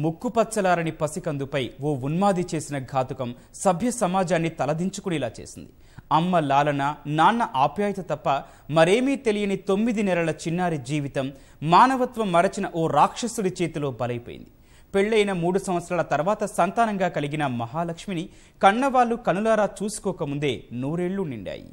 ముక్కుపచ్చలారని పసికందుపై ఓ ఉన్మాది చేసిన ఘాతుకం సభ్య సమాజాన్ని తలదించుకునేలా చేసింది. అమ్మ లాలన, నాన్న ఆప్యాయత తప్ప మరేమీ తెలియని 9 నెలల చిన్నారి జీవితం మానవత్వం మరచిన ఓ రాక్షసుడి చేతిలో బలైపోయింది. పెళ్లైన 3 సంవత్సరాల తర్వాత సంతానంగా కలిగిన మహాలక్ష్మిని కన్నవాళ్లు కనులారా చూసుకోకముందే 100 ఏళ్లు నిండాయి.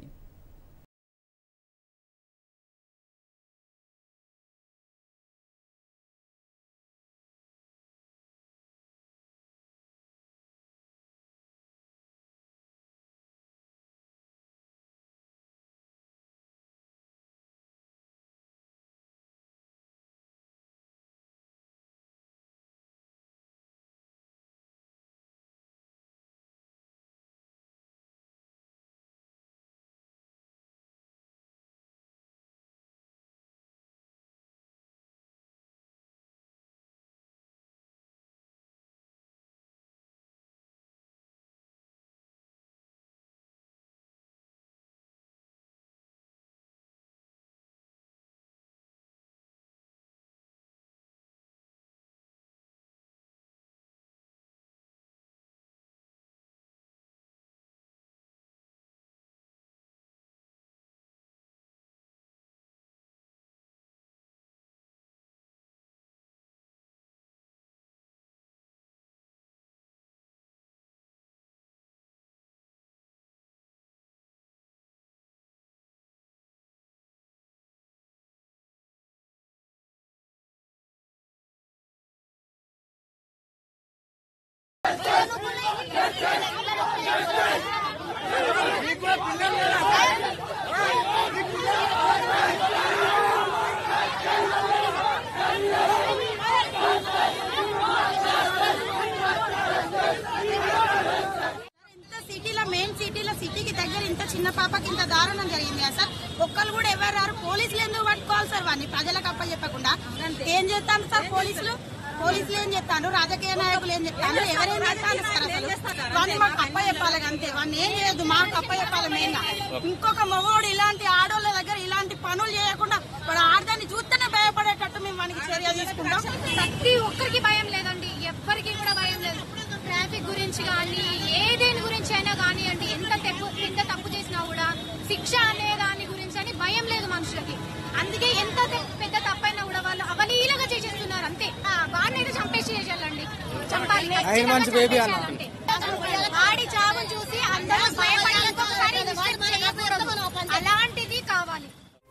సిటీకి దగ్గర ఇంత చిన్న పాపకి ఇంత దారుణం జరిగింది సార్. ఒక్కరు కూడా ఎవరు రారు. పోలీసులు ఎందుకు పట్టుకోవాలి సార్? వాడిని ప్రజలకు అప్పచెప్పకుండా ఏం చేస్తాను సార్? పోలీసులు ఏం చెప్తాను? రాజకీయ నాయకులు ఏం చెప్తాను? ఎవరేం చేస్తాను సార్? అసలు వాడిని మాకు అప్పచెప్పాలి అంతే. వాడిని ఏం చేయదు, మాకు అప్పచెప్పాలి మెయిన్ గా. ఇంకొక మగవాడు ఇలాంటి ఆడోళ్ళ దగ్గర ఇలాంటి పనులు చేయకుండా వాడు ఆడదాన్ని చూస్తేనే భయపడేటట్టు మేము వానికి చర్య తీసుకుంటాం. ప్రతి ఒక్కరికి భయం లేదండి, ఎవ్వరికి కూడా భయం లేదు. ట్రాఫిక్ గురించి కానీ ఏదేని గురించి అయినా కానివ్వండి, ఎంత తప్పు చేసినా కూడా శిక్ష అనే దాని గురించి అని భయం లేదు మనుషులకి. అందుకే ఎంత పెద్ద తప్పైనా కూడా వాళ్ళు అవలీలగా చేసేస్తున్నారు అంతే. వాడిని అయితే చంపేసి చేయాలండి, చంపాలి. వాడి చావును చూసి అందరూ భయపడి అలాంటిది కావాలి.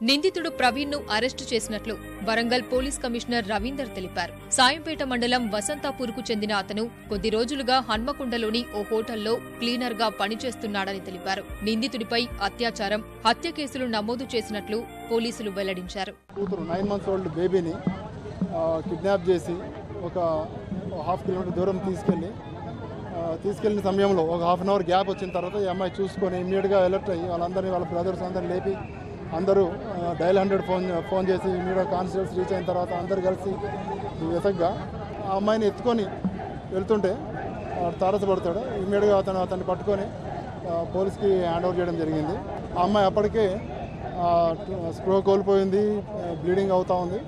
నిందితుడు ప్రవీణ్ ను అరెస్టు చేసినట్లు వరంగల్ పోలీస్ కమిషనర్ రవీందర్ తెలిపారు. సాయంపేట మండలం వసంతాపూర్ కు చెందిన అతను కొద్ది రోజులుగా హన్మకొండలోని ఓ హోటల్లో క్లీనర్ గా పనిచేస్తున్నాడని తెలిపారు. నిందితుడిపై అత్యాచారం, హత్య కేసులు నమోదు చేసినట్లు పోలీసులు వెల్లడించారు. 9 months old బేబీని కిడ్నాప్ చేసి ఒక ½ కిలోమీటర్ దూరం తీసుకెళ్లిన సమయంలో ఒక ½ అవర్ గ్యాప్ వచ్చిన తర్వాత ఈ అమ్మాయి చూసుకొని ఇమ్మీడియట్గా అలర్ట్ అయ్యి వాళ్ళ బ్రదర్స్ అందరిని లేపి అందరూ డయల్ 100 ఫోన్ చేసి ఇమ్మీడియట్ కానిస్టేబుల్స్ రీచ్ అయిన తర్వాత అందరు కలిసి వెతగ్గా ఆ అమ్మాయిని ఎత్తుకొని వెళ్తుంటే తారసపడతాడు. ఇమ్మీడియట్గా అతన్ని పట్టుకొని పోలీస్కి హ్యాండ్ ఓవర్ చేయడం జరిగింది. ఆ అమ్మాయి అప్పటికే స్ప్రో కోల్పోయింది, బ్లీడింగ్ అవుతూ ఉంది.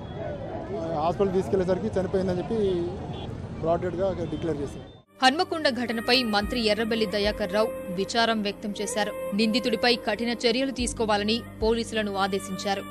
హాస్పిటల్ తీసుకెళ్లేసరికి చనిపోయిందని చెప్పి బ్రాడ్ డెడ్గా డిక్లేర్ చేశారు. హన్మకొండ ఘటనపై మంత్రి ఎర్రబెల్లి దయాకర్ రావు విచారం వ్యక్తం చేశారు. నిందితుడిపై కఠిన చర్యలు తీసుకోవాలని పోలీసులను ఆదేశించారు.